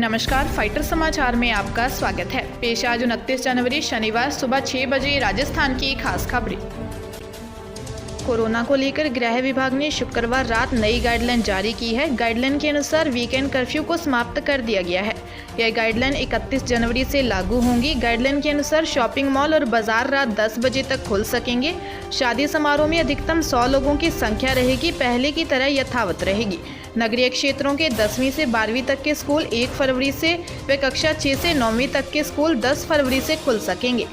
नमस्कार, फाइटर समाचार में आपका स्वागत है। पेश आज 29 जनवरी शनिवार सुबह 6 बजे राजस्थान की खास खबरें। कोरोना को लेकर गृह विभाग ने शुक्रवार रात नई गाइडलाइन जारी की है। गाइडलाइन के अनुसार वीकेंड कर्फ्यू को समाप्त कर दिया गया है। यह गाइडलाइन 31 जनवरी से लागू होंगी। गाइडलाइन के अनुसार शॉपिंग मॉल और बाजार रात 10 बजे तक खुल सकेंगे। शादी समारोह में अधिकतम 100 लोगों की संख्या रहेगी, पहले की तरह यथावत रहेगी। नगरीय क्षेत्रों के 10वीं से 12वीं तक के स्कूल 1 फरवरी से व कक्षा 6 से 9वीं तक के स्कूल 10 फरवरी से खुल सकेंगे।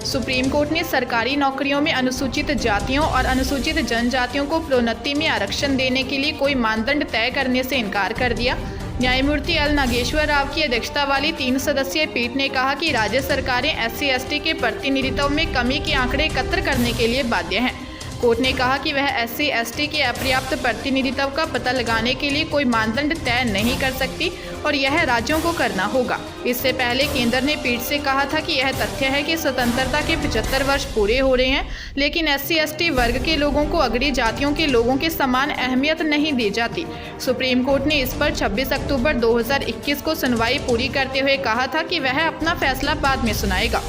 सुप्रीम कोर्ट ने सरकारी नौकरियों में अनुसूचित जातियों और अनुसूचित जनजातियों को प्रोन्नति में आरक्षण देने के लिए कोई मानदंड तय करने से इनकार कर दिया। न्यायमूर्ति एल नागेश्वर राव की अध्यक्षता वाली 3 सदस्यीय पीठ ने कहा कि राज्य सरकारें SC/ST के प्रतिनिधित्व में कमी के आंकड़े एकत्र करने के लिए बाध्य हैं। कोर्ट ने कहा कि वह SC/ST के अपर्याप्त प्रतिनिधित्व का पता लगाने के लिए कोई मानदंड तय नहीं कर सकती और यह राज्यों को करना होगा। इससे पहले केंद्र ने पीठ से कहा था कि यह तथ्य है कि स्वतंत्रता के 75 वर्ष पूरे हो रहे हैं, लेकिन SC/ST वर्ग के लोगों को अग्रणी जातियों के लोगों के समान अहमियत नहीं दी जाती। सुप्रीम कोर्ट ने इस पर 26 अक्टूबर 2021 को सुनवाई पूरी करते हुए कहा था कि वह अपना फैसला बाद में सुनाएगा।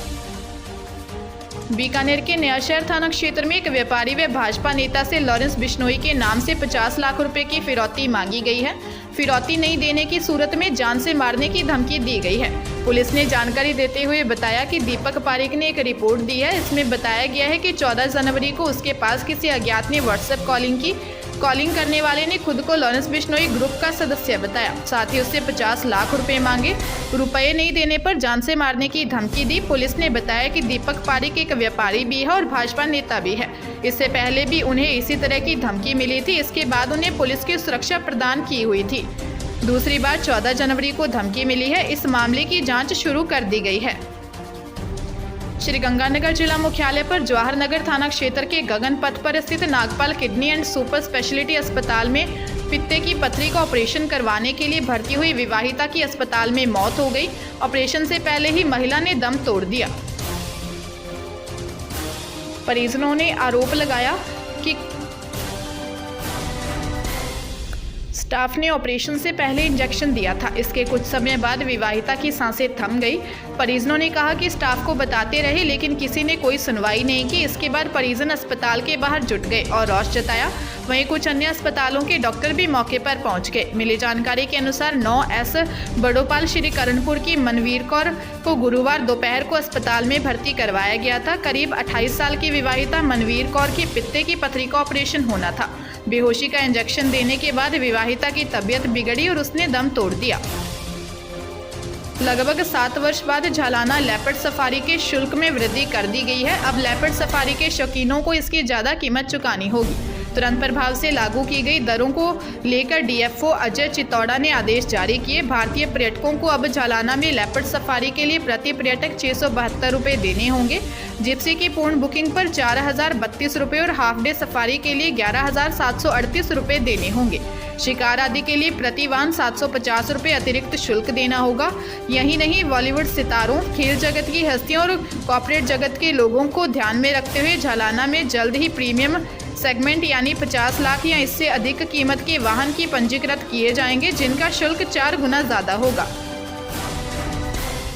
बीकानेर के नया शहर थाना क्षेत्र में एक व्यापारी व भाजपा नेता से लॉरेंस बिश्नोई के नाम से 50 लाख रुपए की फिरौती मांगी गई है। फिरौती नहीं देने की सूरत में जान से मारने की धमकी दी गई है। पुलिस ने जानकारी देते हुए बताया कि दीपक पारिक ने एक रिपोर्ट दी है। इसमें बताया गया है कि 14 जनवरी को उसके पास किसी अज्ञात ने व्हाट्सएप कॉलिंग करने वाले ने खुद को लॉरेंस बिश्नोई ग्रुप का सदस्य बताया, साथ ही उससे 50 लाख रुपए मांगे। रुपए नहीं देने पर जान से मारने की धमकी दी। पुलिस ने बताया कि दीपक पारिक एक व्यापारी भी है और भाजपा नेता भी है। इससे पहले भी उन्हें इसी तरह की धमकी मिली थी। इसके बाद उन्हें पुलिस की सुरक्षा प्रदान की हुई थी। दूसरी बार 14 जनवरी को धमकी मिली है। इस मामले की जाँच शुरू कर दी गई है। श्रीगंगानगर जिला मुख्यालय पर जवाहर नगर थाना क्षेत्र के गगन पथ पर स्थित Nagpal kidney and super speciality अस्पताल में पित्ते की पथरी का ऑपरेशन करवाने के लिए भर्ती हुई विवाहिता की अस्पताल में मौत हो गई। ऑपरेशन से पहले ही महिला ने दम तोड़ दिया। परिजनों ने आरोप लगाया कि स्टाफ ने ऑपरेशन से पहले इंजेक्शन दिया था। इसके कुछ समय बाद विवाहिता की सांसें थम गई। परिजनों ने कहा कि स्टाफ को बताते रहे, लेकिन किसी ने कोई सुनवाई नहीं की। इसके बाद परिजन अस्पताल के बाहर जुट गए और रोष जताया। वहीं कुछ अन्य अस्पतालों के डॉक्टर भी मौके पर पहुंच गए। मिली जानकारी के अनुसार 9S बड़ोपाल श्री करणपुर की मनवीर कौर को गुरुवार दोपहर को अस्पताल में भर्ती करवाया गया था। करीब 28 साल की विवाहिता मनवीर कौर की पित्ते की पथरी का ऑपरेशन होना था। बेहोशी का इंजेक्शन देने के बाद विवाहिता की तबीयत बिगड़ी और उसने दम तोड़ दिया। लगभग 7 वर्ष बाद झालाना लेपर्ड सफारी के शुल्क में वृद्धि कर दी गई है। अब लेपर्ड सफारी के शौकीनों को इसकी ज़्यादा कीमत चुकानी होगी। तुरंत प्रभाव से लागू की गई दरों को लेकर DFO अजय चितौड़ा ने आदेश जारी किए। भारतीय पर्यटकों को अब झालाना में लेपर्ड सफारी के लिए प्रति पर्यटक 672 रुपये देने होंगे। जिप्सी की पूर्ण बुकिंग पर 4032 रुपये और हाफ डे सफारी के लिए 11738 रुपये देने होंगे। शिकार आदि के लिए प्रति वाहन 750 रुपये अतिरिक्त शुल्क देना होगा। यही नहीं, बॉलीवुड सितारों, खेल जगत की हस्तियों और कॉर्पोरेट जगत के लोगों को ध्यान में रखते हुए झालाना में जल्द ही प्रीमियम सेगमेंट यानी 50 लाख या इससे अधिक कीमत के वाहन की पंजीकृत किए जाएंगे, जिनका शुल्क 4 गुना ज़्यादा होगा।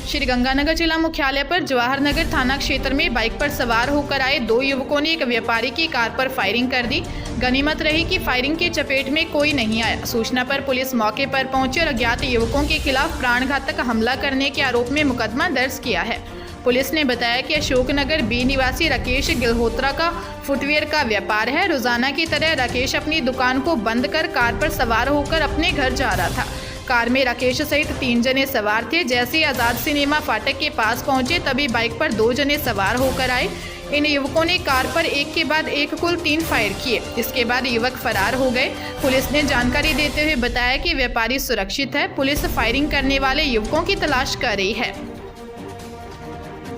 श्रीगंगानगर जिला मुख्यालय पर जवाहर नगर थाना क्षेत्र में बाइक पर सवार होकर आए 2 युवकों ने एक व्यापारी की कार पर फायरिंग कर दी। गनीमत रही कि फायरिंग की चपेट में कोई नहीं आया। सूचना पर पुलिस मौके पर पहुंची और अज्ञात युवकों के खिलाफ प्राणघातक हमला करने के आरोप में मुकदमा दर्ज किया है। पुलिस ने बताया कि अशोकनगर B निवासी राकेश गिल्होत्रा का फुटवियर का व्यापार है। रोजाना की तरह राकेश अपनी दुकान को बंद कर कार पर सवार होकर अपने घर जा रहा था। कार में राकेश सहित 3 जने सवार थे। जैसे ही आज़ाद सिनेमा फाटक के पास पहुंचे, तभी बाइक पर 2 जने सवार होकर आए। इन युवकों ने कार पर एक के बाद एक कुल 3 फायर किए। इसके बाद युवक फरार हो गए। पुलिस ने जानकारी देते हुए बताया कि व्यापारी सुरक्षित है। पुलिस फायरिंग करने वाले युवकों की तलाश कर रही है।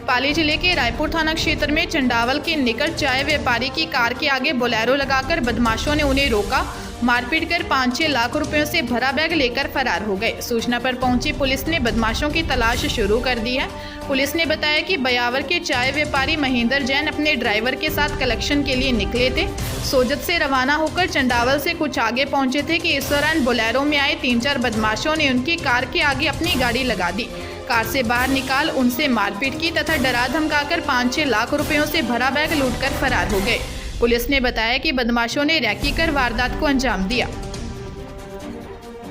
पाली जिले के रायपुर थाना क्षेत्र में चंडावल के निकट चाय व्यापारी की कार के आगे बोलेरो लगाकर बदमाशों ने उन्हें रोका। मारपीट कर 5-6 लाख रुपयों से भरा बैग लेकर फरार हो गए। सूचना पर पहुंची पुलिस ने बदमाशों की तलाश शुरू कर दी है। पुलिस ने बताया कि बयावर के चाय व्यापारी महेंद्र जैन अपने ड्राइवर के साथ कलेक्शन के लिए निकले थे। सोजत से रवाना होकर चंडावल से कुछ आगे पहुंचे थे कि इस दौरान बोलेरो में आए 3-4 बदमाशों ने उनकी कार के आगे अपनी गाड़ी लगा दी। कार से बाहर निकाल उनसे मारपीट की तथा डरा धमकाकर 5-6 लाख रुपयों से भरा बैग लूटकर फरार हो गए। पुलिस ने बताया कि बदमाशों ने रैकी कर वारदात को अंजाम दिया।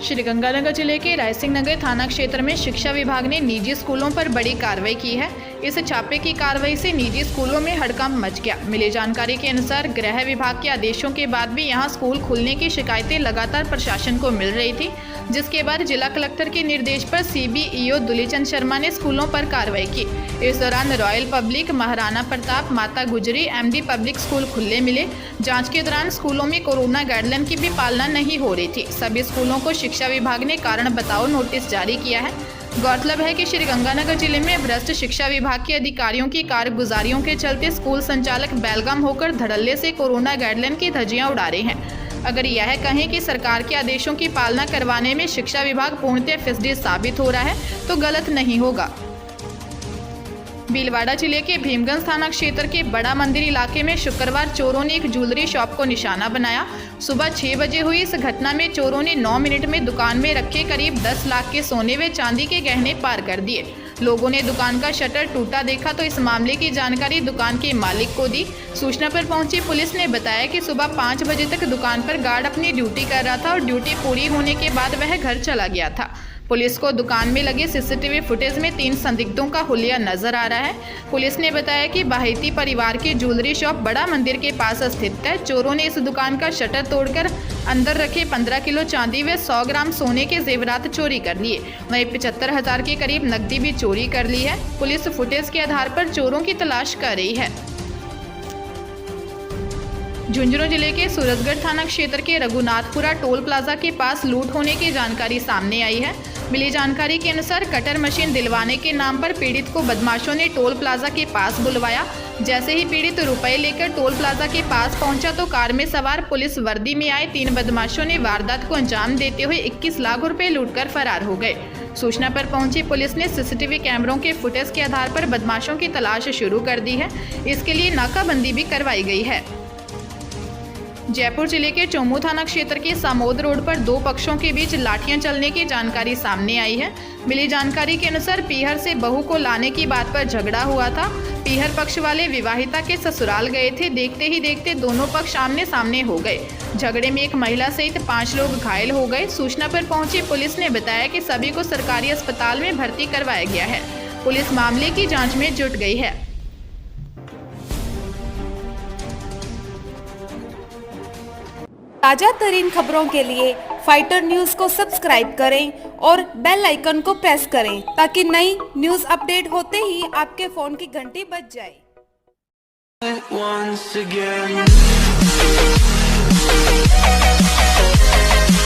श्रीगंगानगर जिले के रायसिंह नगर थाना क्षेत्र में शिक्षा विभाग ने निजी स्कूलों पर बड़ी कार्रवाई की है। इस छापे की कार्रवाई से निजी स्कूलों में हड़कंप मच गया। मिली जानकारी के अनुसार गृह विभाग के आदेशों के बाद भी यहां स्कूल खुलने की शिकायतें लगातार प्रशासन को मिल रही थी, जिसके बाद जिला कलेक्टर के निर्देश पर CBEO दुलीचंद शर्मा ने स्कूलों पर कार्रवाई की। इस दौरान रॉयल पब्लिक, महाराणा प्रताप, माता गुजरी, MD पब्लिक स्कूल खुले मिले। जांच के दौरान स्कूलों में कोरोना गाइडलाइन की भी पालना नहीं हो रही थी। सभी स्कूलों को शिक्षा विभाग ने कारण बताओ नोटिस जारी किया है। गौरतलब है कि श्रीगंगानगर जिले में भ्रष्ट शिक्षा विभाग के अधिकारियों की कारगुजारियों के चलते स्कूल संचालक बेलगाम होकर धड़ल्ले से कोरोना गाइडलाइन की धज्जियां उड़ा रहे हैं। अगर यह कहें कि सरकार के आदेशों की पालना करवाने में शिक्षा विभाग पूर्णतः फिसडी साबित हो रहा है तो गलत नहीं होगा। भीलवाड़ा जिले के भीमगंज थाना क्षेत्र के बड़ा मंदिर इलाके में शुक्रवार चोरों ने एक ज्वेलरी शॉप को निशाना बनाया। सुबह 6 बजे हुई इस घटना में चोरों ने 9 मिनट में दुकान में रखे करीब 10 लाख के सोने व चांदी के गहने पार कर दिए। लोगों ने दुकान का शटर टूटा देखा तो इस मामले की जानकारी दुकान के मालिक को दी। सूचना पर पहुंची पुलिस ने बताया कि सुबह 5 बजे तक दुकान पर गार्ड अपनी ड्यूटी कर रहा था और ड्यूटी पूरी होने के बाद वह घर चला गया था। पुलिस को दुकान में लगे CCTV फुटेज में 3 संदिग्धों का हुलिया नजर आ रहा है। पुलिस ने बताया कि बाहेती परिवार की ज्वेलरी शॉप बड़ा मंदिर के पास स्थित है। चोरों ने इस दुकान का शटर तोड़कर अंदर रखे 15 किलो चांदी व 100 ग्राम सोने के जेवरात चोरी कर लिए। वहीं 75,000 के करीब नकदी भी चोरी कर ली है। पुलिस फुटेज के आधार पर चोरों की तलाश कर रही है। झुंझुनू जिले के सूरजगढ़ थाना क्षेत्र के रघुनाथपुरा टोल प्लाजा के पास लूट होने की जानकारी सामने आई है। मिली जानकारी के अनुसार कटर मशीन दिलवाने के नाम पर पीड़ित को बदमाशों ने टोल प्लाजा के पास बुलवाया। जैसे ही पीड़ित रुपए लेकर टोल प्लाजा के पास पहुंचा तो कार में सवार पुलिस वर्दी में आए 3 बदमाशों ने वारदात को अंजाम देते हुए 21 लाख रुपए लूटकर फरार हो गए। सूचना पर पहुंची पुलिस ने CCTV कैमरों के फुटेज के आधार पर बदमाशों की तलाश शुरू कर दी है। इसके लिए नाकाबंदी भी करवाई गई है। जयपुर जिले के चोमू थाना क्षेत्र के सामोद रोड पर 2 पक्षों के बीच लाठियां चलने की जानकारी सामने आई है। मिली जानकारी के अनुसार पीहर से बहू को लाने की बात पर झगड़ा हुआ था। पीहर पक्ष वाले विवाहिता के ससुराल गए थे। देखते ही देखते दोनों पक्ष आमने सामने हो गए। झगड़े में एक महिला सहित 5 लोग घायल हो गए। सूचना पर पहुंची पुलिस ने बताया कि सभी को सरकारी अस्पताल में भर्ती करवाया गया है। पुलिस मामले की जाँच में जुट गई है। ताजा तरीन खबरों के लिए फाइटर न्यूज को सब्सक्राइब करें और बेल आइकन को प्रेस करें ताकि नई न्यूज अपडेट होते ही आपके फोन की घंटी बज जाए।